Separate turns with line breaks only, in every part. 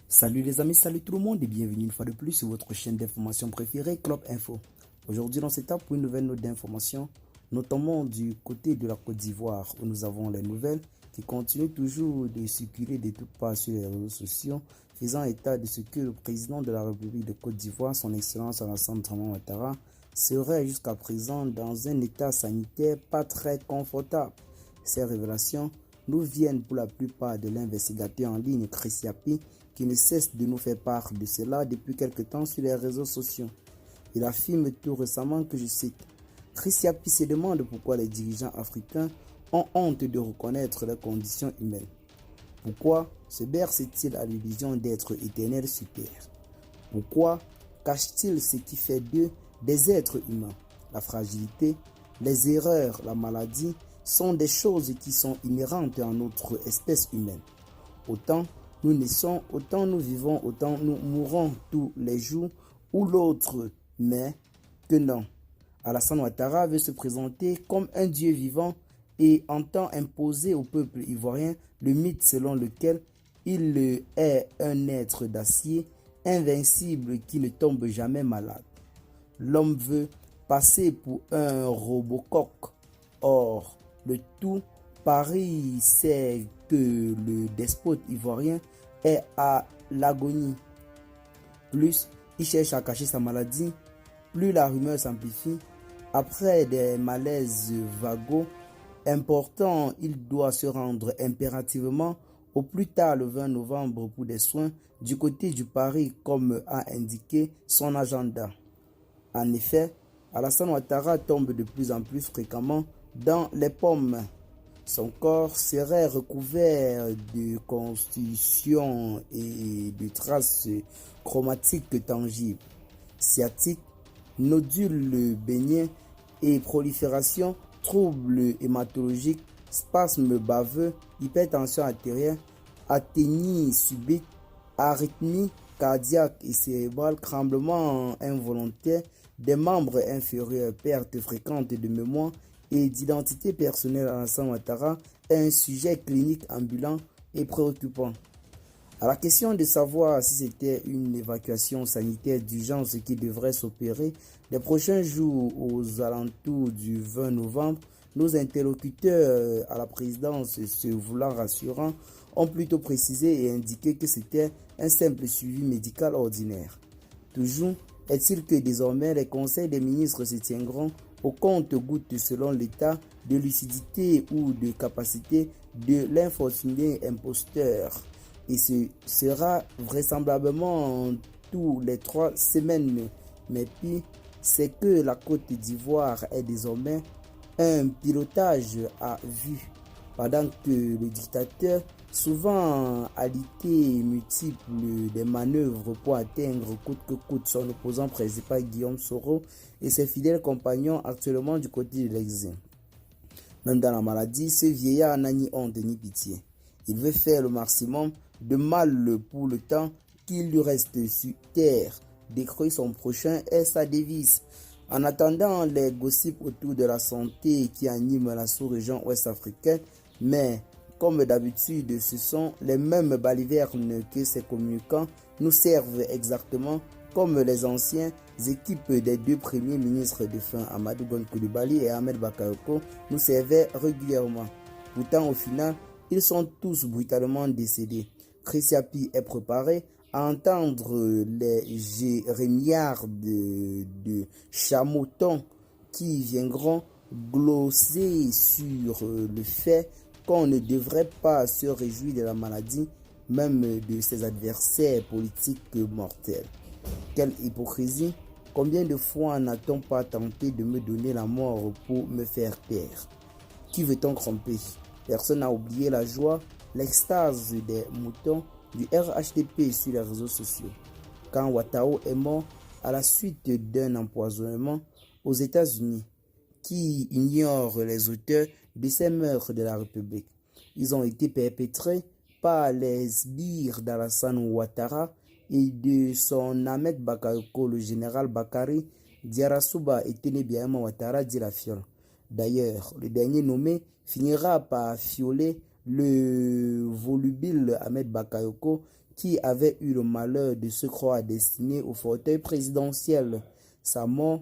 Salut les amis, salut tout le monde et bienvenue une fois de plus sur votre chaîne d'information préférée, Club Info. Aujourd'hui, dans cette étape pour une nouvelle note d'information, notamment du côté de la Côte d'Ivoire, où nous avons les nouvelles qui continuent toujours de circuler de toutes parts sur les réseaux sociaux, faisant état de ce que le président de la République de Côte d'Ivoire, son Excellence Alassane Dramane Ouattara, serait jusqu'à présent dans un état sanitaire pas très confortable. Ces révélations nous viennent pour la plupart de l'investigateur en ligne Chris Yapi, qui ne cesse de nous faire part de cela depuis quelque temps sur les réseaux sociaux. Il affirme tout récemment que, je cite, « Chris Yapi se demande pourquoi les dirigeants africains ont honte de reconnaître leurs conditions humaines. Pourquoi se bercent-ils à l'illusion d'être éternels sur terre? Pourquoi cachent-ils ce qui fait d'eux des êtres humains? La fragilité, les erreurs, la maladie sont des choses qui sont inhérentes à notre espèce humaine. Autant nous naissons, autant nous vivons, autant nous mourons tous les jours ou l'autre, mais que non. Alassane Ouattara veut se présenter comme un dieu vivant et entend imposer au peuple ivoirien le mythe selon lequel il est un être d'acier invincible qui ne tombe jamais malade. L'homme veut passer pour un Robocoq. Or, le tout Paris sait que le despote ivoirien est à l'agonie. Plus il cherche à cacher sa maladie, plus la rumeur s'amplifie. Après des malaises vagos importants, il doit se rendre impérativement au plus tard le 20 novembre pour des soins du côté du Paris comme a indiqué son agenda. En effet, Alassane Ouattara tombe de plus en plus fréquemment dans les pommes. Son corps serait recouvert de constitutions et de traces chromatiques tangibles. Sciatique, nodules béniens et prolifération, troubles hématologiques, spasmes baveux, hypertension artérielle, athénie subite, arythmie cardiaque et cérébrale, tremblement involontaire des membres inférieurs, perte fréquente de mémoire et d'identité personnelle. Alassane Ouattara est un sujet clinique ambulant et préoccupant. À la question de savoir si c'était une évacuation sanitaire d'urgence qui devrait s'opérer les prochains jours aux alentours du 20 novembre, nos interlocuteurs à la présidence, se voulant rassurants, ont plutôt précisé et indiqué que c'était un simple suivi médical ordinaire. Toujours est-il que désormais les conseils des ministres se tiendront au compte-gouttes selon l'état de lucidité ou de capacité de l'infortuné imposteur. Et ce sera vraisemblablement tous les 3 semaines. Mais puis, c'est que la Côte d'Ivoire est désormais un pilotage à vue, pendant que le dictateur, souvent alité multiple des manœuvres pour atteindre coûte que coûte son opposant principal Guillaume Soro et ses fidèles compagnons actuellement du côté de l'exil. Même dans la maladie, ce vieillard n'a ni honte ni pitié. Il veut faire le maximum de mal pour le temps qu'il lui reste sur terre. Détruire son prochain est sa devise. En attendant les gossips autour de la santé qui animent la sous-région ouest-africaine, mais comme d'habitude, ce sont les mêmes balivernes que ces communicants nous servent exactement comme les anciennes équipes des 2 premiers ministres défunts, Amadou Gon Coulibaly et Ahmed Bakayoko, nous servaient régulièrement. Pourtant, au final, ils sont tous brutalement décédés. Chris Yapi est préparé à entendre les jérémiades de Chamoton qui viendront glosser sur le fait qu'on ne devrait pas se réjouir de la maladie, même de ses adversaires politiques mortels. Quelle hypocrisie! Combien de fois n'a-t-on pas tenté de me donner la mort pour me faire taire? Qui veut-on tromper? Personne n'a oublié la joie, l'extase des moutons du RHDP sur les réseaux sociaux. Quand Ouattara est mort à la suite d'un empoisonnement aux États-Unis, qui ignore les auteurs de ces meurtres de la République. Ils ont été perpétrés par les sbires d'Alassane Ouattara et de son Ahmed Bakayoko, le général Bakary Diarasuba et Ténébiama Ouattara dit la fiole. D'ailleurs, le dernier nommé finira par fioler le volubile Ahmed Bakayoko qui avait eu le malheur de se croire destiné au fauteuil présidentiel. Sa mort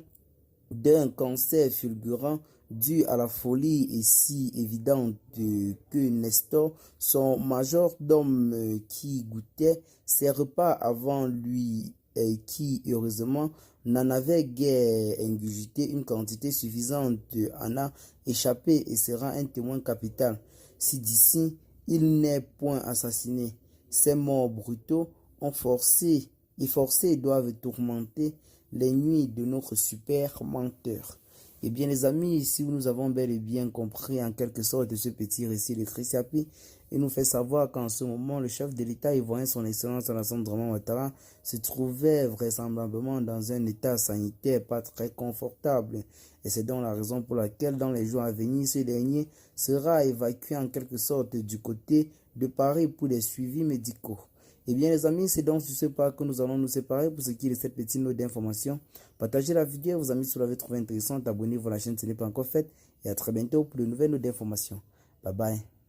d'un cancer fulgurant dû à la folie est si évidente que Nestor, son majordome qui goûtait ses repas avant lui et qui, heureusement, n'en avait guère ingurgité une quantité suffisante, en a échappé et sera un témoin capital. Si d'ici il n'est point assassiné, ces morts brutaux ont forcé et doivent tourmenter les nuits de notre super menteur. Eh bien les amis, ici nous avons bel et bien compris en quelque sorte ce petit récit de Christiapi, il nous fait savoir qu'en ce moment le chef de l'État ivoirien, son excellence Alassane Dramane Ouattara, se trouvait vraisemblablement dans un état sanitaire pas très confortable. Et c'est donc la raison pour laquelle dans les jours à venir, ce dernier sera évacué en quelque sorte du côté de Paris pour des suivis médicaux. Eh bien les amis, c'est donc sur ce pas que nous allons nous séparer pour ce qui est de cette petite note d'information. Partagez la vidéo, vos amis si vous l'avez trouvée intéressante, abonnez-vous à la chaîne si ce n'est pas encore fait et à très bientôt pour de nouvelles notes d'information. Bye bye.